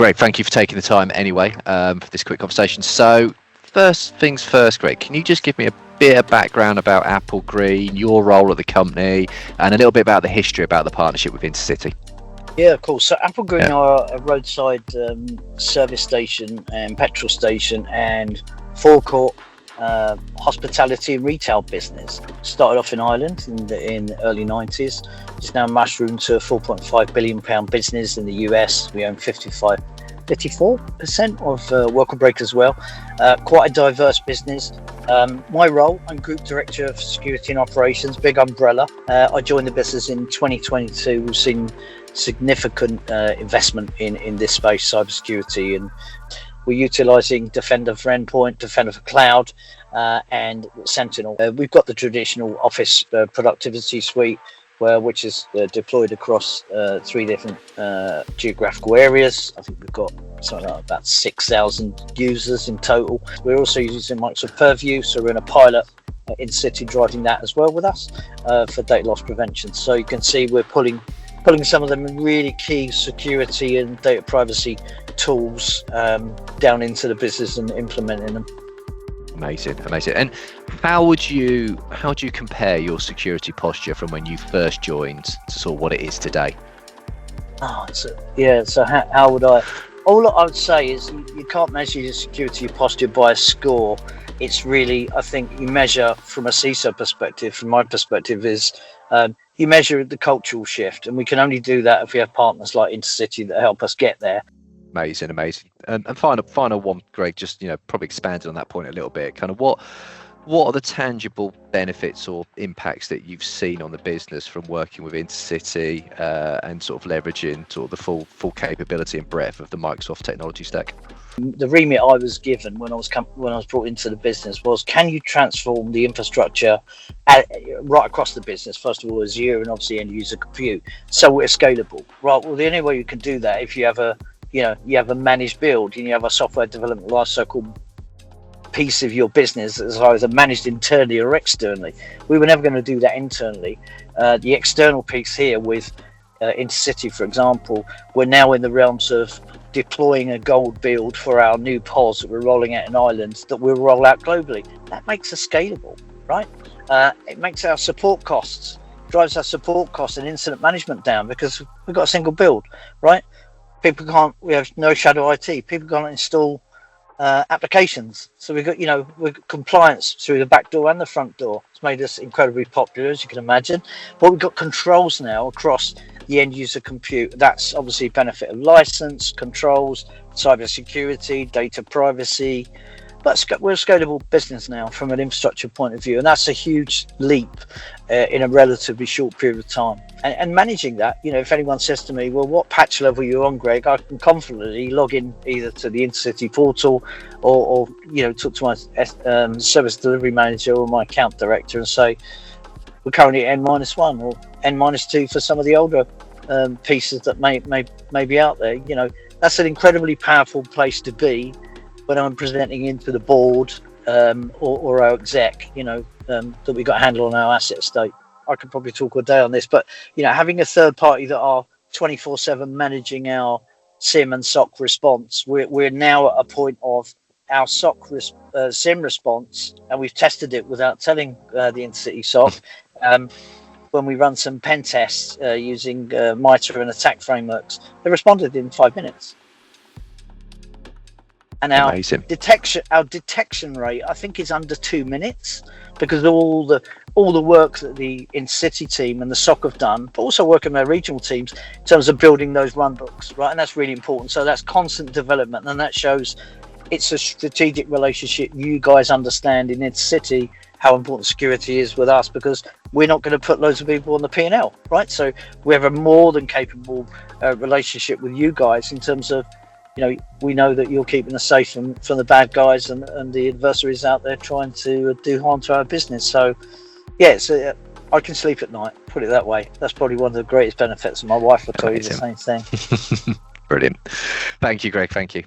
Greg, thank you for taking the time anyway for this quick conversation. So first things first, Greg, can you just give me a bit of background about Applegreen, your role at the company, and a little bit about the history about the partnership with Intercity? Yeah, of course. So Applegreen are a roadside service station and petrol station and forecourt hospitality and retail business. Started off in Ireland in the early 90s. It's now mushroomed to a £4.5 billion business in the US. We own 54% of Welcome Break as well. Quite a diverse business. My role, I'm Group Director of Security and Operations, big umbrella. I joined the business in 2022. We've seen significant investment in this space, cybersecurity, and we're utilising Defender for Endpoint, Defender for Cloud, and Sentinel. We've got the traditional office productivity suite, which is deployed across 3 different geographical areas. I think we've got something like about 6,000 users in total. We're also using Microsoft Purview, so we're in a pilot in City driving that as well with us for data loss prevention. So you can see we're pulling some of them really key security and data privacy tools down into the business and implementing them. Amazing. And how would you compare your security posture from when you first joined to sort of what it is today? So how would I? All I would say is you can't measure your security posture by a score. It's really, I think, you measure from a CISO perspective. From my perspective, is you measure the cultural shift, and we can only do that if we have partners like Intercity that help us get there. Amazing. And final one, Greg, just probably expanded on that point a little bit. Kind of what are the tangible benefits or impacts that you've seen on the business from working with Intercity and sort of leveraging sort of the full capability and breadth of the Microsoft technology stack? The remit I was given when I was brought into the business was, can you transform the infrastructure right across the business? First of all, Azure and obviously end user compute, so we're scalable. Right. Well, the only way you can do that if you have a managed build and you have a software development lifecycle piece of your business that's either managed internally or externally. We were never going to do that internally. The external piece here with Intercity, for example, we're now in the realms of deploying a gold build for our new POS that we're rolling out in Ireland that we'll roll out globally. That makes us scalable, right? It makes our support costs, drives our support costs and incident management down because we've got a single build, right? We have no shadow IT. People can't install applications. So we've got, compliance through the back door and the front door. It's made us incredibly popular, as you can imagine. But we've got controls now across the end user compute. That's obviously benefit of license, controls, cyber security, data privacy. But we're a scalable business now from an infrastructure point of view. And that's a huge leap in a relatively short period of time. And managing that, if anyone says to me, well, what patch level are you on, Greg? I can confidently log in either to the Intercity portal or talk to my service delivery manager or my account director and say, we're currently at N-1 or N-2 for some of the older pieces that may be out there. That's an incredibly powerful place to be when I'm presenting into the board or our exec, that we got a handle on our asset estate. I could probably talk all day on this, but having a third party that are 24/7 managing our SIM and SOC response, we're now at a point of our SOC SIM response, and we've tested it without telling the Intercity SOC. When we run some pen tests using MITRE and attack frameworks, they responded in 5 minutes. And our detection rate, I think, is under 2 minutes because all the work that the Intercity team and the SOC have done, but also working with their regional teams in terms of building those runbooks, right? And that's really important. So that's constant development, and that shows it's a strategic relationship. You guys understand in Intercity how important security is with us because we're not going to put loads of people on the P&L, right? So we have a more than capable relationship with you guys in terms of, we know that you're keeping us safe from the bad guys and the adversaries out there trying to do harm to our business. So, I can sleep at night, put it that way. That's probably one of the greatest benefits. And my wife will tell you the same thing. Brilliant. Thank you, Greg. Thank you.